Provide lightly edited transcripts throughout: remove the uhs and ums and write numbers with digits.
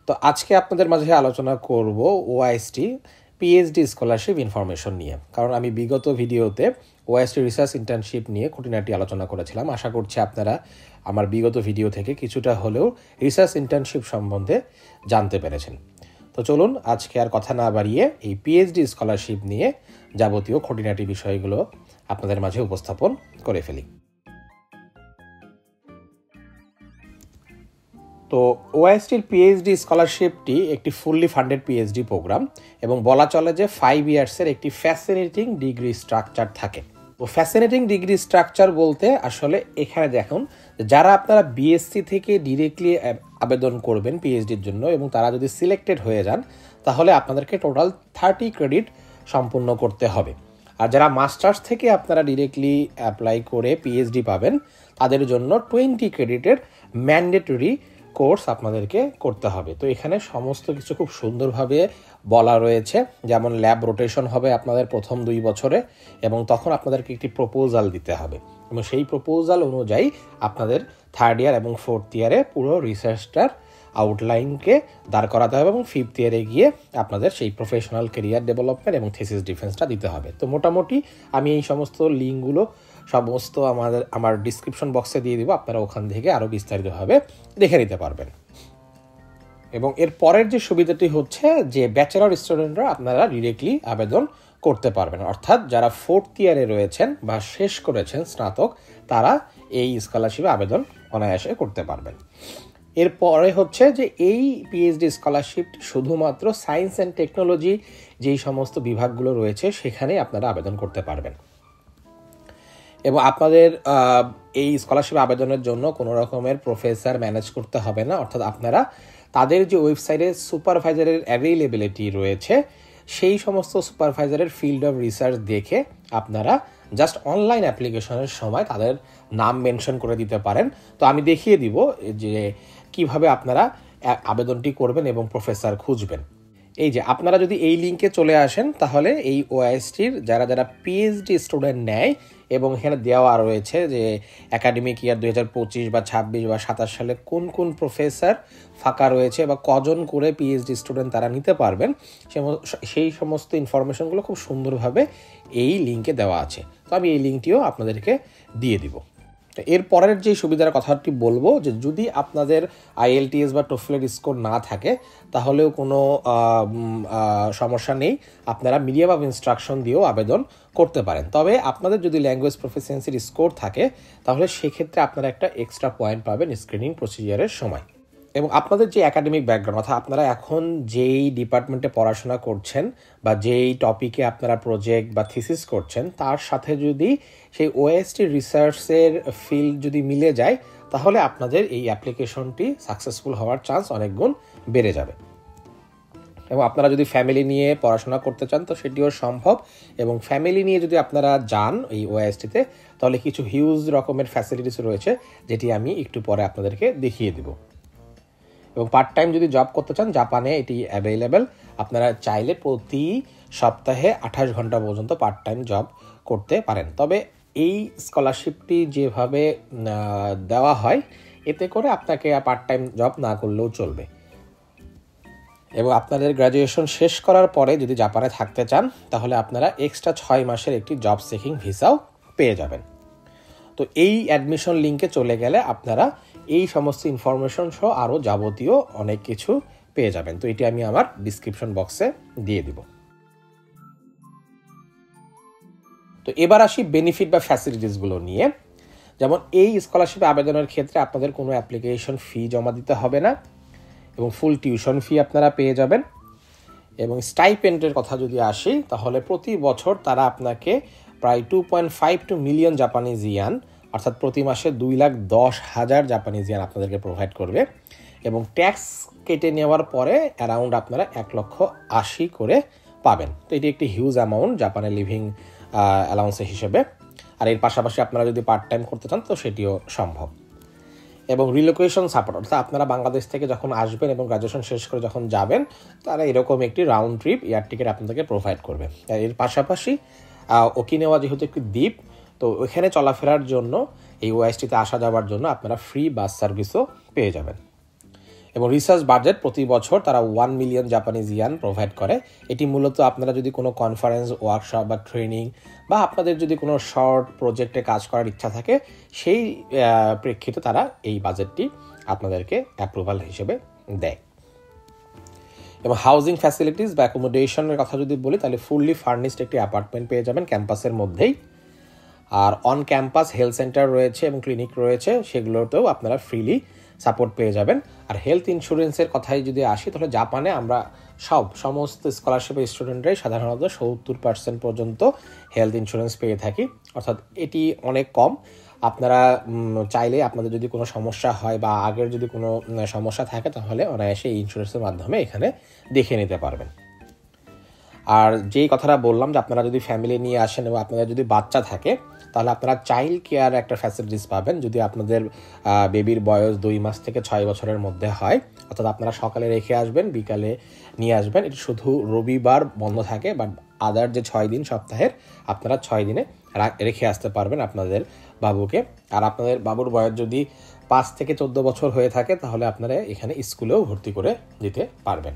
তো আজকে আপনাদের মাঝে আলোচনা করব ওআইএসটি পিএইচডি স্কলারশিপ ইনফরমেশন নিয়ে। কারণ আমি বিগত ভিডিওতে ওআইএসটি রিসার্চ ইন্টার্নশিপ নিয়ে খুঁটিনাটি আলোচনা করেছিলাম। আশা করছি আপনারা আমার বিগত ভিডিও থেকে কিছুটা হলেও রিসার্চ ইন্টার্নশিপ সম্বন্ধে জানতে পেরেছেন। তো চলুন আজকে আর কথা না বাড়িয়ে এই পিএইচডি স্কলারশিপ নিয়ে যাবতীয় খুঁটিনাটি বিষয়গুলো আপনাদের মাঝে উপস্থাপন করে ফেলি। তো ওআইএসটির পিএইচডি স্কলারশিপটি একটি ফুললি ফান্ডেড পিএইচডি প্রোগ্রাম এবং বলা চলে যে 5 ইয়ার্সের একটি ফ্যাসিনেটিং ডিগ্রি স্ট্রাকচার থাকে। তো ফ্যাসিনেটিং ডিগ্রি স্ট্রাকচার বলতে আসলে এখানে দেখুন, যারা আপনারা বিএসসি থেকে ডিরেক্টলি আবেদন করবেন পিএইচডির জন্য এবং তারা যদি সিলেক্টেড হয়ে যান তাহলে আপনাদেরকে টোটাল 30 ক্রেডিট সম্পূর্ণ করতে হবে। আর যারা মাস্টার্স থেকে আপনারা ডিরেক্টলি অ্যাপ্লাই করে পিএইচডি পাবেন তাদের জন্য 20 ক্রেডিটের ম্যান্ডেটরি কোর্স আপনাদেরকে করতে হবে। তো এখানে সমস্ত কিছু খুব সুন্দরভাবে বলা রয়েছে, যেমন ল্যাব রোটেশন হবে আপনাদের প্রথম 2 বছরে এবং তখন আপনাদেরকে একটি প্রপোজাল দিতে হবে এবং সেই প্রপোজাল অনুযায়ী আপনাদের 3rd ইয়ার এবং 4th ইয়ারে পুরো রিসার্চটার আউটলাইনকে দাঁড় করাতে হবে এবং 5th ইয়ারে গিয়ে আপনাদের সেই প্রফেশনাল ক্যারিয়ার ডেভেলপমেন্ট এবং থিসিস ডিফেন্সটা দিতে হবে। তো মোটামুটি আমি এই সমস্ত লিঙ্কগুলো সমস্ত আমার ডিসক্রিপশন বক্সে দিয়ে দিব, আপনারা ওখান থেকে আরও বিস্তারিতভাবে দেখে নিতে পারবেন। এবং এর পরের যে সুবিধাটি হচ্ছে যে ব্যাচেলর স্টুডেন্টরা আপনারা ডিরেক্টলি আবেদন করতে পারবেন, অর্থাৎ যারা 4th ইয়ারে রয়েছেন বা শেষ করেছেন স্নাতক তারা এই স্কলারশিপে আবেদন অনায়াসে করতে পারবেন। এরপরে হচ্ছে যে এই পিএইচডি স্কলারশিপটি শুধুমাত্র সায়েন্স অ্যান্ড টেকনোলজি যেই সমস্ত বিভাগগুলো রয়েছে সেখানে আপনারা আবেদন করতে পারবেন এবং আপনাদের এই স্কলারশিপ আবেদনের জন্য কোনো রকমের প্রফেসর ম্যানেজ করতে হবে না, অর্থাৎ আপনারা তাদের যে ওয়েবসাইটে সুপারভাইজারের অ্যাভেইলেবিলিটি রয়েছে সেই সমস্ত সুপারভাইজারের ফিল্ড অফ রিসার্চ দেখে আপনারা জাস্ট অনলাইন অ্যাপ্লিকেশনের সময় তাদের নাম মেনশন করে দিতে পারেন। তো আমি দেখিয়ে দিব যে কিভাবে আপনারা আবেদনটি করবেন এবং প্রফেসর খুঁজবেন। এই যে আপনারা যদি এই লিঙ্কে চলে আসেন তাহলে এই ওআইএসটির যারা যারা পিএইচডি স্টুডেন্ট নেয় এবং এখানে দেওয়া রয়েছে যে একাডেমিক ইয়ার 2025 বা 26 বা 27 সালে কোন কোন প্রফেসর ফাঁকা রয়েছে বা কজন করে পিএইচডি স্টুডেন্ট তারা নিতে পারবেন সেই সমস্ত ইনফরমেশনগুলো খুব সুন্দরভাবে এই লিঙ্কে দেওয়া আছে। তো আমি এই লিঙ্কটিও আপনাদেরকে দিয়ে দিব। এর পরের যে সুবিধার কথাটি বলবো যে যদি আপনাদের আইএলটিএস বা টোফেলের স্কোর না থাকে তাহলেও কোনো সমস্যা নেই, আপনারা মিডিয়াম অফ ইনস্ট্রাকশন দিয়েও আবেদন করতে পারেন। তবে আপনাদের যদি ল্যাঙ্গুয়েজ প্রফিসিয়েন্সির স্কোর থাকে তাহলে সেক্ষেত্রে আপনারা একটা এক্সট্রা পয়েন্ট পাবেন স্ক্রিনিং প্রসিজারের সময়। এবং আপনাদের যে একাডেমিক ব্যাকগ্রাউন্ড অর্থাৎ আপনারা এখন যেই ডিপার্টমেন্টে পড়াশোনা করছেন বা যেই টপিকে আপনারা প্রজেক্ট বা থিসিস করছেন তার সাথে যদি সেই ওআইএসটি রিসার্চের ফিল্ড যদি মিলে যায় তাহলে আপনাদের এই অ্যাপ্লিকেশনটি সাকসেসফুল হওয়ার চান্স অনেক গুণ বেড়ে যাবে। এবং আপনারা যদি ফ্যামিলি নিয়ে পড়াশোনা করতে চান তো সেটিও সম্ভব এবং ফ্যামিলি নিয়ে যদি আপনারা যান এই ওআইএসটিতে তাহলে কিছু হিউজ রকমের ফ্যাসিলিটিস রয়েছে যেটি আমি একটু পরে আপনাদেরকে দেখিয়ে দেব। এবং পার্ট টাইম যদি জব করতে চান জাপানে এটি অ্যাভেলেবেল, আপনারা চাইলে প্রতি সপ্তাহে 28 ঘন্টা পর্যন্ত পার্ট টাইম জব করতে পারেন। তবে এই স্কলারশিপটি যেভাবে দেওয়া হয় এতে করে আপনাকে পার্ট টাইম জব না করলেও চলবে এবং আপনাদের গ্র্যাজুয়েশন শেষ করার পরে যদি জাপানে থাকতে চান তাহলে আপনারা এক্সট্রা 6 মাসের একটি জব সিকিং ভিসাও পেয়ে যাবেন। তো এই অ্যাডমিশন লিঙ্কে চলে গেলে আপনারা এই সমস্ত ইনফরমেশন সহ আরও যাবতীয় অনেক কিছু পেয়ে যাবেন। তো এটি আমি আমার ডিসক্রিপশন বক্সে দিয়ে দিব। তো এবার আসি বেনিফিট বা ফ্যাসিলিটিসগুলো নিয়ে। যেমন এই স্কলারশিপে আবেদনের ক্ষেত্রে আপনাদের কোনো অ্যাপ্লিকেশন ফি জমা দিতে হবে না এবং ফুল টিউশন ফি আপনারা পেয়ে যাবেন। এবং স্টাইপেন্ডের কথা যদি আসি তাহলে প্রতি বছর তারা আপনাকে প্রায় 2.52 মিলিয়ন জাপানিজ ইয়ান অর্থাৎ প্রতি মাসে 2,10,000 জাপানিজ ইয়ান আপনাদেরকে প্রোভাইড করবে এবং ট্যাক্স কেটে নেওয়ার পরে অ্যারাউন্ড আপনারা 1,80,000 করে পাবেন। তো এটি একটি হিউজ অ্যামাউন্ট জাপানের লিভিং অ্যালাউন্সের হিসেবে। আর এর পাশাপাশি আপনারা যদি পার্ট টাইম করতে চান তো সেটিও সম্ভব। এবং রিলোকেশন সাপোর্ট অর্থাৎ আপনারা বাংলাদেশ থেকে যখন আসবেন এবং গ্র্যাজুয়েশন শেষ করে যখন যাবেন তারা এরকম একটি রাউন্ড ট্রিপ এয়ার টিকিট আপনাদেরকে প্রোভাইড করবে। এর পাশাপাশি ওকিনাওয়া যেহেতু একটি দ্বীপ তো ওইখানে চলাফেরার জন্য এই ওআইএসটিতে আসা যাওয়ার জন্য আপনারা ফ্রি বাস সার্ভিসও পেয়ে যাবেন। এবং রিসার্চ বাজেট প্রতি বছর তারা 1 মিলিয়ন জাপানিজ ইয়ান প্রোভাইড করে। এটি মূলত আপনারা যদি কোনো কনফারেন্স, ওয়ার্কশপ বা ট্রেনিং বা আপনাদের যদি কোনো শর্ট প্রজেক্টে কাজ করার ইচ্ছা থাকে, সেই প্রেক্ষিতে তারা এই বাজেটটি আপনাদেরকে অ্যাপ্রুভাল হিসেবে দেয়। এবং হাউজিং ফ্যাসিলিটিস বা অ্যাকোমোডেশনের কথা যদি বলি, তাহলে ফুললি ফার্নিশড একটি অ্যাপার্টমেন্ট পেয়ে যাবেন ক্যাম্পাসের মধ্যেই। আর অন ক্যাম্পাস হেলথ সেন্টার রয়েছে এবং ক্লিনিক রয়েছে, সেগুলোতেও আপনারা ফ্রিলি সাপোর্ট পেয়ে যাবেন। আর হেলথ ইন্স্যুরেন্সের কথায় যদি আসি, তাহলে জাপানে আমরা সমস্ত স্কলারশিপের স্টুডেন্টরাই সাধারণত 70% পর্যন্ত হেলথ ইন্স্যুরেন্স পেয়ে থাকি, অর্থাৎ এটি অনেক কম। আপনারা চাইলে আপনাদের যদি কোনো সমস্যা হয় বা আগের যদি কোনো সমস্যা থাকে, তাহলে অনায়াসে এই ইন্স্যুরেন্সের মাধ্যমে এখানে দেখে নিতে পারবেন। আর যেই কথাটা বললাম যে আপনারা যদি ফ্যামিলি নিয়ে আসেন এবং আপনাদের যদি বাচ্চা থাকে, তাহলে আপনারা চাইল্ড কেয়ার একটা ফ্যাসিলিটিস পাবেন যদি আপনাদের বেবির বয়স 2 মাস থেকে 6 বছরের মধ্যে হয়। অর্থাৎ আপনারা সকালে রেখে আসবেন, বিকালে নিয়ে আসবেন। এটি শুধু রবিবার বন্ধ থাকে, বাট আদার যে 6 দিন সপ্তাহের, আপনারা 6 দিনে রেখে আসতে পারবেন আপনাদের বাবুকে। আর আপনাদের বাবুর বয়স যদি 5 থেকে 14 বছর হয়ে থাকে, তাহলে আপনারা এখানে স্কুলেও ভর্তি করে দিতে পারবেন।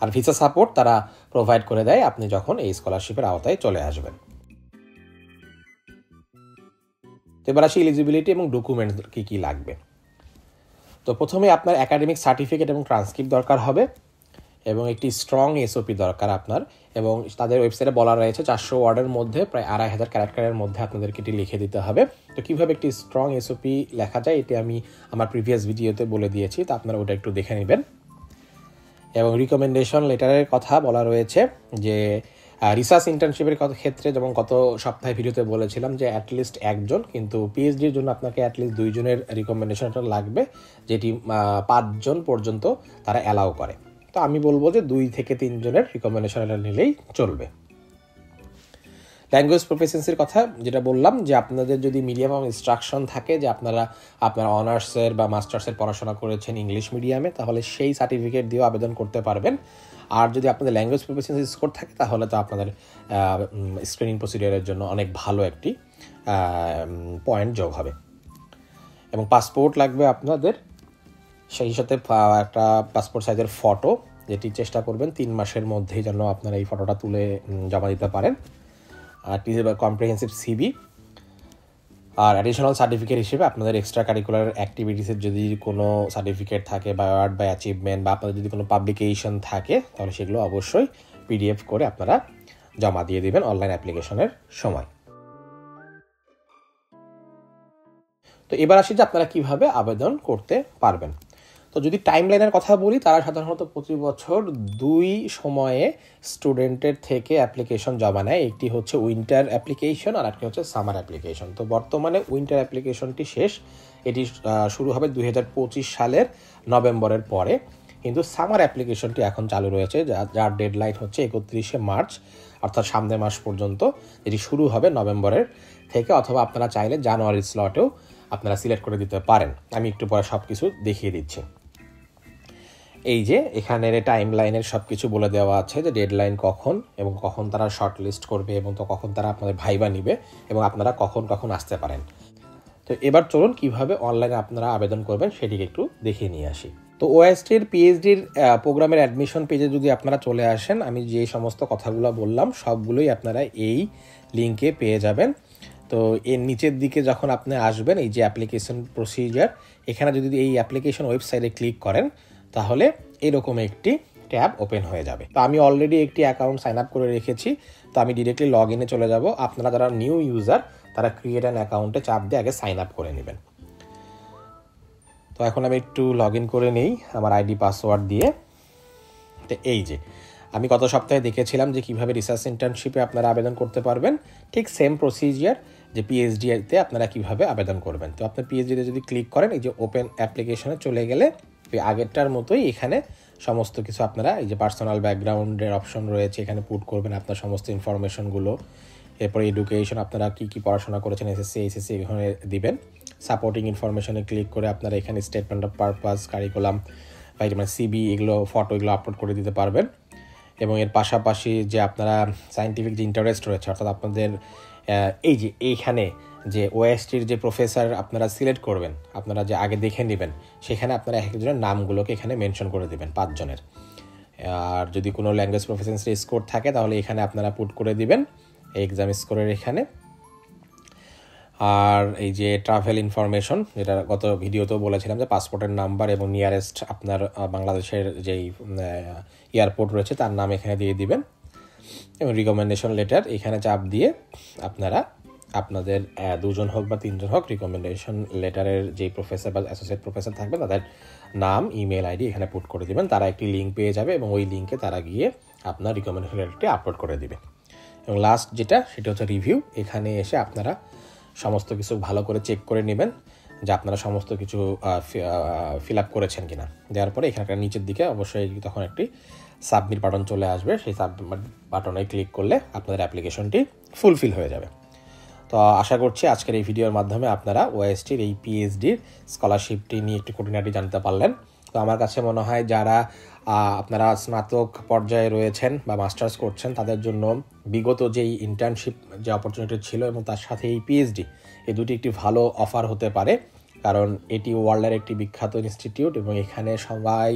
আর ভিসা সাপোর্ট তারা প্রোভাইড করে দেয় আপনি যখন এই স্কলারশিপের আওতায় চলে আসবেন। তো এবার আসি এলিজিবিলিটি এবং ডকুমেন্টস কী লাগবে। তো প্রথমে আপনার একাডেমিক সার্টিফিকেট এবং ট্রান্সক্রিপ্ট দরকার হবে এবং একটি স্ট্রং এসওপি দরকার আপনার। এবং তাদের ওয়েবসাইটে বলা রয়েছে 400 ওয়ার্ডের মধ্যে প্রায় 2500 ক্যারেক্টারের মধ্যে আপনাদেরকে এটি লিখে দিতে হবে। তো কীভাবে একটি স্ট্রং এসওপি লেখা যায়, এটি আমি আমার প্রিভিয়াস ভিডিওতে বলে দিয়েছি, তো আপনারা ওটা একটু দেখে নেবেন। এবং রিকমেন্ডেশন লেটারের কথা বলা রয়েছে যে রিসার্চ ইন্টার্নশিপের ক্ষেত্রে যেমন গত সপ্তাহে ভিডিওতে বলেছিলাম যে অ্যাটলিস্ট একজন, কিন্তু পিএইচডির জন্য আপনাকে অ্যাটলিস্ট 2 জনের রিকমেন্ডেশনটা লাগবে, যেটি 5 জন পর্যন্ত তারা অ্যালাউ করে। তো আমি বলবো যে 2 থেকে 3 জনের রিকমেন্ডেশনটা নিলেই চলবে। ল্যাঙ্গুয়েজ প্রফিসিয়েন্সির কথা যেটা বললাম, যে আপনাদের যদি মিডিয়াম অফ ইনস্ট্রাকশন থাকে যে আপনার অনার্সের বা মাস্টার্সের পড়াশোনা করেছেন ইংলিশ মিডিয়ামে, তাহলে সেই সার্টিফিকেট দিয়েও আবেদন করতে পারবেন। আর যদি আপনাদের ল্যাঙ্গুয়েজ প্রফিসিয়েন্সি স্কোর থাকে, তাহলে তো আপনাদের স্ক্রিনিং প্রসিডিওরের জন্য অনেক ভালো একটি পয়েন্ট যোগ হবে। এবং পাসপোর্ট লাগবে আপনাদের, সেই সাথে একটা পাসপোর্ট সাইজের ফটো, যেটি চেষ্টা করবেন 3 মাসের মধ্যেই যেন আপনারা এই ফটোটা তুলে জমা দিতে পারেন। আর কম্প্রিহেন্সিভ সিভি। আর অ্যাডিশনাল সার্টিফিকেট হিসেবে আপনাদের এক্সট্রা কারিকুলার অ্যাক্টিভিটিসের যদি কোনো সার্টিফিকেট থাকে বা অ্যাওয়ার্ড বা অ্যাচিভমেন্ট বা আপনাদের যদি কোনো পাবলিকেশন থাকে, তাহলে সেগুলো অবশ্যই পিডিএফ করে আপনারা জমা দিয়ে দেবেন অনলাইন অ্যাপ্লিকেশনের সময়। তো এবার আসি যে আপনারা কিভাবে আবেদন করতে পারবেন। তো যদি টাইমলাইনের কথা বলি, তারা সাধারণত প্রতি বছর 2 সময়ে স্টুডেন্টের থেকে অ্যাপ্লিকেশন জমা নেয়। একটি হচ্ছে উইন্টার অ্যাপ্লিকেশন আর একটি হচ্ছে সামার অ্যাপ্লিকেশন। তো বর্তমানে উইন্টার অ্যাপ্লিকেশনটি শেষ, এটি শুরু হবে 2025 সালের নভেম্বরের পরে। কিন্তু সামার অ্যাপ্লিকেশনটি এখন চালু রয়েছে, যার ডেডলাইন হচ্ছে 31শে মার্চ, অর্থাৎ সামনের মাস পর্যন্ত। এটি শুরু হবে নভেম্বরের থেকে, অথবা আপনারা চাইলে জানুয়ারির স্লটেও আপনারা সিলেক্ট করে দিতে পারেন। আমি একটু পরে সব কিছু দেখিয়ে দিচ্ছি। এই যে এখানে টাইম লাইনের সব কিছু বলে দেওয়া আছে, যে ডেডলাইন কখন এবং কখন তারা শর্ট লিস্ট করবে এবং তো কখন তারা আপনাদের ভাইবা নিবে এবং আপনারা কখন আসতে পারেন। তো এবার চলুন কিভাবে অনলাইনে আপনারা আবেদন করবেন সেটিকে একটু দেখিয়ে নিয়ে আসি। তো ওএসটির পিএইচডির প্রোগ্রামের অ্যাডমিশন পেজে যদি আপনারা চলে আসেন, আমি যে সমস্ত কথাগুলো বললাম সবগুলোই আপনারা এই লিঙ্কে পেয়ে যাবেন। তো এর নিচের দিকে যখন আপনি আসবেন, এই যে অ্যাপ্লিকেশন প্রসিজার, এখানে যদি এই অ্যাপ্লিকেশন ওয়েবসাইটে ক্লিক করেন, তাহলে এরকম একটি ট্যাব ওপেন হয়ে যাবে। তো আমি অলরেডি একটি অ্যাকাউন্ট সাইন আপ করে রেখেছি, তো আমি ডিরেক্টলি লগ ইনে চলে যাব। আপনারা যারা নিউ ইউজার, তারা ক্রিয়েট অ্যান অ্যাকাউন্টে চাপ দিয়ে আগে সাইন আপ করে নেবেন। তো এখন আমি একটু লগ ইন করে নেই আমার আইডি পাসওয়ার্ড দিয়ে। তো এই যে আমি গত সপ্তাহে দেখেছিলাম যে কীভাবে রিসার্চ ইন্টার্নশিপে আপনারা আবেদন করতে পারবেন, ঠিক সেম প্রসিজিয়ার যে পিএইচডিতে আপনারা কিভাবে আবেদন করবেন। তো আপনার পিএইচডিতে যদি ক্লিক করেন, এই যে ওপেন অ্যাপ্লিকেশনে চলে গেলে আগেরটার মতোই এখানে সমস্ত কিছু আপনারা, এই যে পার্সোনাল ব্যাকগ্রাউন্ডের অপশন রয়েছে, এখানে পুট করবেন আপনার সমস্ত ইনফরমেশনগুলো। এরপরে এডুকেশন, আপনারা কী পড়াশোনা করেছেন, এসএসসি এইচএসসি এখানে দিবেন। সাপোর্টিং ইনফরমেশনে ক্লিক করে আপনারা এখানে স্টেটমেন্ট অফ পারপাস, কারিকুলাম বা মানে সিবি, এগুলো ফটো এগুলো আপলোড করে দিতে পারবেন। এবং এর পাশাপাশি যে আপনারা সায়েন্টিফিক যে ইন্টারেস্ট রয়েছে, অর্থাৎ আপনাদের এই যে এইখানে যে ওএসটির যে প্রফেসর আপনারা সিলেক্ট করবেন, আপনারা যে আগে দেখে নেবেন, সেখানে আপনারা এক একজনের নামগুলোকে এখানে মেনশন করে দেবেন 5 জনের। আর যদি কোনো ল্যাঙ্গুয়েজ প্রফিসিয়েন্সি স্কোর থাকে তাহলে এখানে আপনারা পুট করে দিবেন এক্সাম স্কোরের এখানে। আর এই যে ট্রাভেল ইনফরমেশন, যেটা গত ভিডিওতেও বলেছিলাম যে পাসপোর্টের নাম্বার এবং নিয়ারেস্ট আপনার বাংলাদেশের যেই এয়ারপোর্ট রয়েছে তার নাম এখানে দিয়ে দিবেন, এবং রিকমেন্ডেশন লেটার এখানে চাপ দিয়ে আপনারা আপনাদের 2 জন হোক বা 3 জন হোক রিকমেন্ডেশন লেটারের যেই প্রফেসর বা অ্যাসোসিয়েট প্রফেসর থাকবে তাদের নাম, ইমেল আইডি এখানে পুট করে দিবেন। তারা একটি লিঙ্ক পেয়ে যাবে এবং ওই লিঙ্কে তারা গিয়ে আপনার রিকমেন্ডেশন লেটারটি আপলোড করে দিবে। এবং লাস্ট যেটা সেটা হচ্ছে রিভিউ। এখানে এসে আপনারা সমস্ত কিছু ভালো করে চেক করে নেবেন যে আপনারা সমস্ত কিছু ফিল আপ করেছেন কিনা। দেওয়ার পরে এখানকার নিচের দিকে অবশ্যই তখন একটি সাবমিট বাটন চলে আসবে, সেই সাবমিট বাটনে ক্লিক করলে আপনাদের অ্যাপ্লিকেশনটি ফুলফিল হয়ে যাবে। তো আশা করছি আজকের এই ভিডিওর মাধ্যমে আপনারা ওএসটির এই পিএইচডির স্কলারশিপটি নিয়ে একটু খুঁটিনাটি জানতে পারলেন। তো আমার কাছে মনে হয় যারা আপনারা স্নাতক পর্যায়ে রয়েছেন বা মাস্টার্স করছেন তাদের জন্য বিগত যেই ইন্টার্নশিপ যে অপরচুনিটি ছিল এবং তার সাথে এই পিএইচডি, এই দুটি একটি ভালো অফার হতে পারে, কারণ এটি ওয়ার্ল্ডের একটি বিখ্যাত ইনস্টিটিউট এবং এখানে সবাই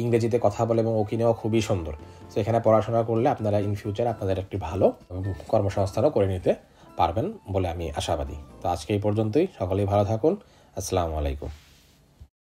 ইংরেজিতে কথা বলে এবং ওখানেও খুবই সুন্দর। তো এখানে পড়াশোনা করলে আপনারা ইন ফিউচার আপনাদের একটি ভালো কর্মসংস্থানও করে নিতে পারবেন বলে আমি আশাবাদী। তো আজকে এই পর্যন্তই, সকলেই ভালো থাকুন। আসসালামু আলাইকুম।